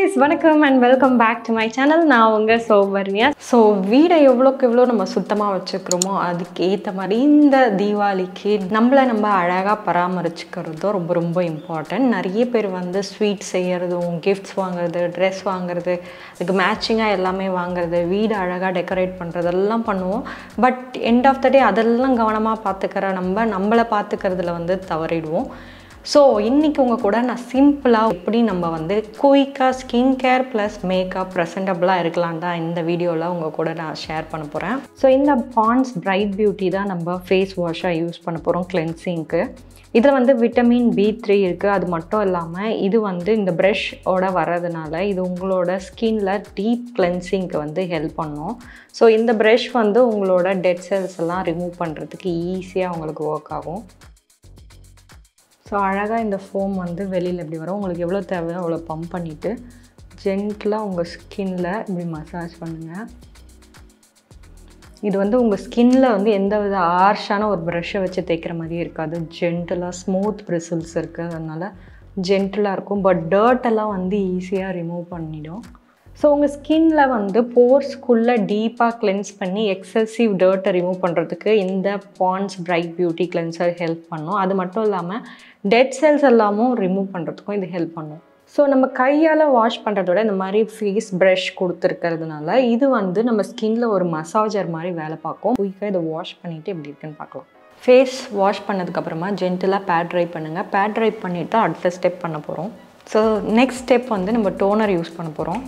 guys, welcome and welcome back to my channel. நான் உங்க சௌபர்ணியா. So வீடை எவ்வளோக்கு எவ்வளோ நம்ம சுத்தமாக வச்சுக்கிறோமோ அதுக்கு ஏற்ற மாதிரி இந்த தீபாவளிக்கு நம்ம அழகாக பராமரிச்சுக்கிறதும் ரொம்ப ரொம்ப இம்பார்ட்டன்ட். நிறைய பேர் வந்து ஸ்வீட் செய்கிறதும், கிஃப்ட்ஸ் வாங்குறது, ட்ரெஸ் வாங்குறது, அதுக்கு மேட்சிங்காக எல்லாமே வாங்குறது, வீடு அழகாக டெக்கரேட் பண்ணுறதெல்லாம் பண்ணுவோம். பட் எண்ட் ஆஃப் த டே அதெல்லாம் கவனமாக பார்த்துக்கிற நம்மளை பார்த்துக்கிறதுல வந்து தவறிடுவோம். ஸோ இன்றைக்கி உங்கள் கூட நான் சிம்பிளாக எப்படி நம்ம வந்து குயிக்காக ஸ்கின் கேர் ப்ளஸ் மேக்கப் ப்ரெசென்டபுளாக இருக்கலான் தான் இந்த வீடியோவில் உங்கள் கூட நான் ஷேர் பண்ண போகிறேன். ஸோ இந்த பாண்ட்ஸ் பிரைட் பியூட்டி தான் நம்ம ஃபேஸ் வாஷாக யூஸ் பண்ண போகிறோம் கிளென்சிங்க்கு. இதில் வந்து விட்டமின் B3 இருக்குது. அது மட்டும் இல்லாமல் இது வந்து இந்த ப்ரஷ்ஷோட வர்றதுனால இது உங்களோட ஸ்கின்ல டீப் கிளென்சிங்க்கு வந்து ஹெல்ப் பண்ணும். ஸோ இந்த ப்ரஷ் வந்து உங்களோட டெட் செல்ஸ் எல்லாம் ரிமூவ் பண்ணுறதுக்கு ஈஸியாக உங்களுக்கு ஒர்க் ஆகும். ஸோ அழகாக இந்த ஃபோம் வந்து வெளியில் எப்படி வரும், உங்களுக்கு எவ்வளோ தேவையோ அவ்வளோ பம்ப் பண்ணிவிட்டு ஜென்டிலாக உங்கள் ஸ்கின்னில் இப்படி மசாஜ் பண்ணுங்கள். இது வந்து உங்கள் ஸ்கின்னில் வந்து எந்த வித ஹார்ஷான ஒரு ப்ரஷ்ஷை வச்சு தேய்க்கிற மாதிரியே இருக்காது. ஜென்டிலாக ஸ்மூத் பிரிசில்ஸ் இருக்குது, அதனால் ஜென்டிலாக இருக்கும். பட் டர்ட்டெல்லாம் வந்து ஈஸியாக ரிமூவ் பண்ணிடும். ஸோ உங்கள் ஸ்கின்னில் வந்து போர்ஸ்க்குள்ளே டீப்பாக கிளென்ஸ் பண்ணி எக்ஸசிவ் டர்ட்டை ரிமூவ் பண்ணுறதுக்கு இந்த Pond's bright beauty cleanser help பண்ணும். அது மட்டும் இல்லாமல் டெட் செல்ஸ் எல்லாமும் ரிமூவ் பண்ணுறதுக்கும் இது ஹெல்ப் பண்ணும். ஸோ நம்ம கையால் வாஷ் பண்ணுறதோட இந்த மாதிரி ஃபேஸ் ப்ரஷ் கொடுத்துருக்கிறதுனால இது வந்து நம்ம ஸ்கின்னில் ஒரு மசாஜர் மாதிரி வேலை பார்க்கும். குயிக்காக இதை வாஷ் பண்ணிவிட்டு எப்படி இருக்குன்னு பார்க்கலாம். ஃபேஸ் வாஷ் பண்ணதுக்கப்புறமா ஜென்டிலாக பேட் ட்ரை பண்ணுங்கள். பேட் ட்ரை பண்ணிவிட்டு அடுத்த ஸ்டெப் பண்ண போகிறோம். ஸோ நெக்ஸ்ட் ஸ்டெப் வந்து நம்ம டோனர் யூஸ் பண்ண போகிறோம்.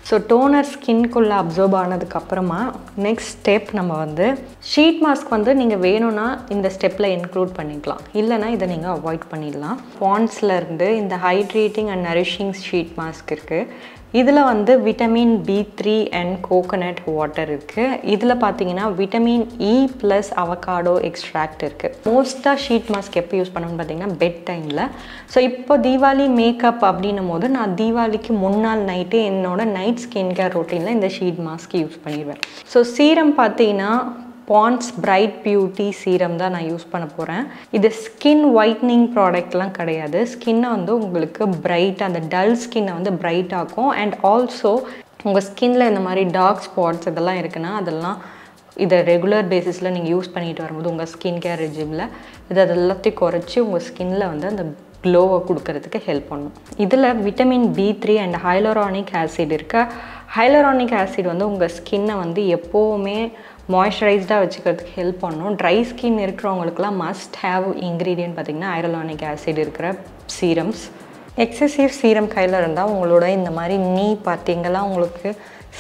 ஸோ டோனர் ஸ்கின்குள்ளே அப்சர்வ் ஆனதுக்கப்புறமா நெக்ஸ்ட் ஸ்டெப் நம்ம வந்து ஷீட் மாஸ்க் வந்து நீங்கள் வேணும்னா இந்த ஸ்டெப்பில் இன்க்ளூட் பண்ணிக்கலாம், இல்லைனா இதை நீங்கள் அவாய்ட் பண்ணிடலாம். பாண்ட்ஸ்லேருந்து இந்த hydrating and nourishing sheet mask இருக்குது. இதில் வந்து vitamin B3 and coconut water இருக்குது. இதில் பார்த்தீங்கன்னா vitamin E plus avocado extract இருக்குது. மோஸ்ட்டாக ஷீட் மாஸ்க் எப்போ யூஸ் பண்ணணும்னு பார்த்தீங்கன்னா பெட் டைமில். ஸோ இப்போ தீபாவளி மேக்கப் அப்படின்னும் போது நான் தீபாவளிக்கு முன்னாள் நைட்டு என்னோட நைட் ஸ்கின் கேர் ரொட்டீனில் இந்த ஷீட் மாஸ்க் யூஸ் பண்ணிடுவேன். ஸோ சீரம் பார்த்தீங்கன்னா பாண்ட்ஸ் பிரைட் பியூட்டி சீரம் தான் நான் யூஸ் பண்ண போகிறேன். இது ஸ்கின் ஒயிட்னிங் ப்ராடக்ட்லாம் கிடையாது. ஸ்கின்னை வந்து உங்களுக்கு பிரைட், அந்த டல் ஸ்கின்னை வந்து பிரைட் ஆக்கும். அண்ட் ஆல்சோ உங்கள் ஸ்கின்னில் இந்த மாதிரி டார்க் ஸ்பாட்ஸ் இதெல்லாம் இருக்குன்னா அதெல்லாம் இதை ரெகுலர் பேசிஸில் நீங்கள் யூஸ் பண்ணிட்டு வரும்போது உங்கள் ஸ்கின் கேர் ரெஜிமில் இது எல்லாத்தையும் குறைச்சி உங்கள் ஸ்கின்னில் வந்து அந்த க்ளோவை கொடுக்கறதுக்கு ஹெல்ப் பண்ணும். இதில் vitamin B3 and hyaluronic acid இருக்குது. ஹைலரானிக் ஆசிட் வந்து உங்கள் ஸ்கின்னை வந்து எப்போவுமே மாய்ஸ்சரைஸ்டாக வச்சுக்கிறதுக்கு ஹெல்ப் பண்ணும். ட்ரை ஸ்கின் இருக்கிறவங்களுக்குலாம் மஸ்ட் ஹேவ் இன்க்ரீடியன்ட் பார்த்திங்கன்னா ஹைலரானிக் ஆசிட் இருக்கிற சீரம்ஸ். எக்ஸசிவ் சீரம் கையில் இருந்தால் உங்களோட இந்த மாதிரி நீ பார்த்திங்கெல்லாம் உங்களுக்கு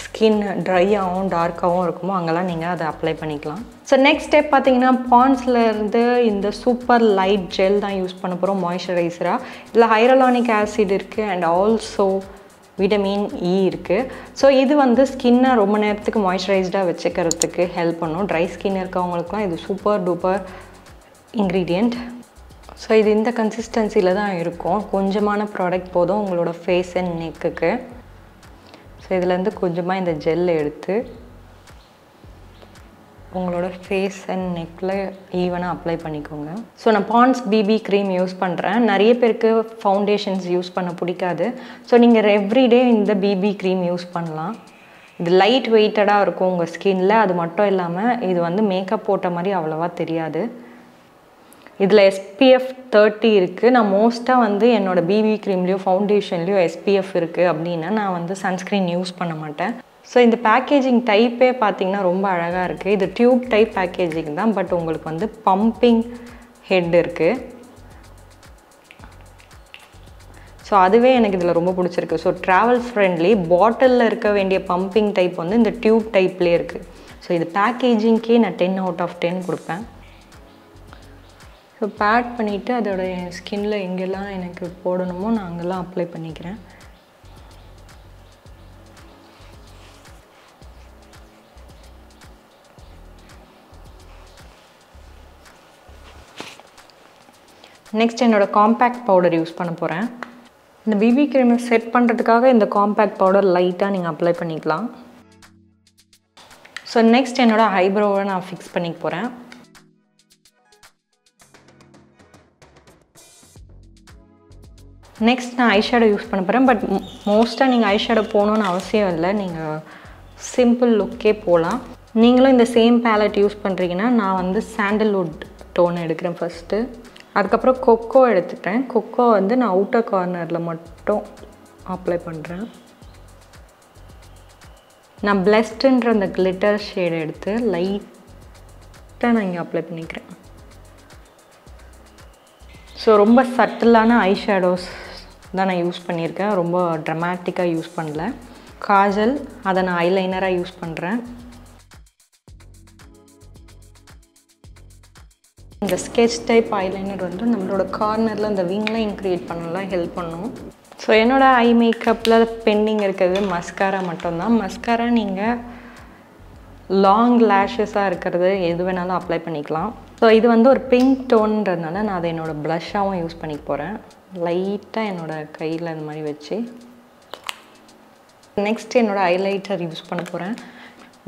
ஸ்கின் ட்ரையாகவும் டார்க்காகவும் இருக்குமோ அங்கெல்லாம் நீங்கள் அதை அப்ளை பண்ணிக்கலாம். ஸோ நெக்ஸ்ட் ஸ்டெப் பார்த்தீங்கன்னா பாண்ட்ஸ்லேருந்து இந்த சூப்பர் லைட் ஜெல் தான் யூஸ் பண்ண போகிறோம் மாய்ஸ்சரைசராக. இதில் ஹைலரானிக் ஆசிட் இருக்குது அண்ட் ஆல்சோ விட்டமின் E இருக்குது. ஸோ இது வந்து ஸ்கின்னை ரொம்ப நேரத்துக்கு மாய்ஸ்சரைஸ்டாக வச்சுக்கிறதுக்கு ஹெல்ப் பண்ணும். ட்ரை ஸ்கின் இருக்கவங்களுக்குலாம் இது சூப்பர் டூப்பர் இன்க்ரீடியண்ட். ஸோ இது இந்த கன்சிஸ்டன்சியில் தான் இருக்கும். கொஞ்சமான ப்ராடக்ட் போதும் உங்களோட ஃபேஸ் அண்ட் நெக்குக்கு. ஸோ இதுலேருந்து கொஞ்சமாக இந்த ஜெல் எடுத்து உங்களோட ஃபேஸ் அண்ட் நெக்கில் ஈவனாக அப்ளை பண்ணிக்கோங்க. ஸோ நான் பாண்ட்ஸ் BB க்ரீம் யூஸ் பண்ணுறேன். நிறைய பேருக்கு ஃபவுண்டேஷன்ஸ் யூஸ் பண்ண பிடிக்காது. ஸோ நீங்கள் எவ்ரிடே இந்த BB க்ரீம் யூஸ் பண்ணலாம். இது லைட் வெயிட்டடாக இருக்கும் உங்கள் ஸ்கின்னில். அது மட்டும் இல்லாமல் இது வந்து மேக்கப் போட்ட மாதிரி அவ்வளோவா தெரியாது. இதில் SPF 30 இருக்குது. நான் மோஸ்ட்டாக வந்து என்னோடய BB க்ரீம்லேயோ ஃபவுண்டேஷன்லேயோ SPF இருக்குது அப்படின்னா நான் வந்து சன்ஸ்க்ரீன் யூஸ் பண்ண மாட்டேன். ஸோ இந்த பேக்கேஜிங் டைப்பே பார்த்திங்கன்னா ரொம்ப அழகாக இருக்குது. இது டியூப் டைப் பேக்கேஜிங் தான், பட் உங்களுக்கு வந்து பம்பிங் ஹெட் இருக்குது. ஸோ அதுவே எனக்கு இதில் ரொம்ப பிடிச்சிருக்கு. ஸோ ட்ராவல் ஃப்ரெண்ட்லி, பாட்டிலில் இருக்க வேண்டிய பம்பிங் டைப் வந்து இந்த டியூப் டைப்லேயே இருக்குது. ஸோ இது பேக்கேஜிங்க்கே நான் 10 out of 10 கொடுப்பேன். ஸோ பேட் பண்ணிவிட்டு அதோட ஸ்கின்னில் எங்கெல்லாம் எனக்கு போடணுமோ நான் அங்கெல்லாம் அப்ளை பண்ணிக்கிறேன். நெக்ஸ்ட் என்னோட காம்பேக்ட் பவுடர் யூஸ் பண்ண போகிறேன். இந்த BB க்ரீமை செட் பண்ணுறதுக்காக இந்த காம்பேக்ட் பவுடர் லைட்டாக நீங்கள் அப்ளை பண்ணிக்கலாம். ஸோ நெக்ஸ்ட் என்னோட ஐப்ரோவை நான் ஃபிக்ஸ் பண்ணிக்க போகிறேன். நெக்ஸ்ட் நான் ஐஷேடோ யூஸ் பண்ண போகிறேன். பட் மோஸ்ட்டாக நீங்கள் ஐஷேடோ போகணுன்னு அவசியம் இல்லை. நீங்கள் சிம்பிள் லுக்கே போகலாம். நீங்களும் இந்த சேம் பேலட் யூஸ் பண்ணுறீங்கன்னா நான் வந்து சாண்டல்வுட் டோன் எடுக்கிறேன் ஃபஸ்ட்டு. அதுக்கப்புறம் கொக்கோ எடுத்துக்கிறேன். கொக்கோ வந்து நான் அவுட்டர் கார்னரில் மட்டும் அப்ளை பண்ணுறேன். நான் பிளஸ்டுன்ற அந்த கிளிட்டர் ஷேடை எடுத்து லைட்டாக நான் இங்கே அப்ளை பண்ணிக்கிறேன். ஸோ ரொம்ப சட்டிலான ஐ ஷேடோஸ் தான் நான் யூஸ் பண்ணியிருக்கேன். ரொம்ப ட்ரமாட்டிக்காக யூஸ் பண்ணல. காஜல் அதை நான் ஐலைனராக யூஸ் பண்ணுறேன். இந்த ஸ்கெட்ச் டைப் ஐலைனர் வந்து நம்மளோட கார்னரில் அந்த விங்லைன் க்ரியேட் பண்ணலாம் ஹெல்ப் பண்ணும். ஸோ என்னோடய ஐ மேக்கப்பில் பெண்டிங் இருக்கிறது மஸ்காரா மட்டும்தான். மஸ்காரா நீங்கள் லாங் லேஷஸாக இருக்கிறது எது வேணாலும் அப்ளை பண்ணிக்கலாம். ஸோ இது வந்து ஒரு பிங்க் டோன்றதுனால நான் அதை என்னோடய ப்ளஷ்ஷாகவும் யூஸ் பண்ணிக்க போகிறேன். லைட்டாக என்னோடய கையில் இந்த மாதிரி வச்சு நெக்ஸ்ட் என்னோடய ஹைலைட்டர் யூஸ் பண்ண போகிறேன்.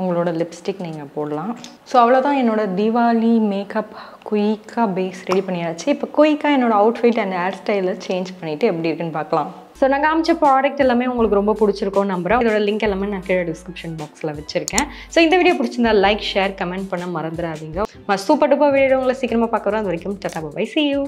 உங்களோட லிப்ஸ்டிக் நீங்கள் போடலாம். ஸோ அவ்வளோதான் என்னோடய தீபாவளி மேக்கப் குயிக்காக பேஸ் ரெடி பண்ணியாச்சு. இப்போ குயிக்காக என்னோடய அவுட்ஃபிட் அண்ட் ஹேர் ஸ்டைலை சேஞ்ச் பண்ணிவிட்டு எப்படி இருக்குன்னு பார்க்கலாம். ஸோ நான் காமிச்ச ப்ராடக்ட் எல்லாமே உங்களுக்கு ரொம்ப பிடிச்சிருக்கோம் நம்புறேன். இதோட லிங்க் எல்லாமே நான் கீழே டிஸ்கிரிப்ஷன் பாக்ஸில் வச்சுருக்கேன். ஸோ இந்த வீடியோ பிடிச்சிருந்தா லைக் ஷேர் கமெண்ட் பண்ண மறந்துடாதீங்க. சூப்பர் டூப்பர் வீடியோ உங்களை சீக்கிரமாக பார்க்குறோம். அது வரைக்கும் டாடா பை. See you.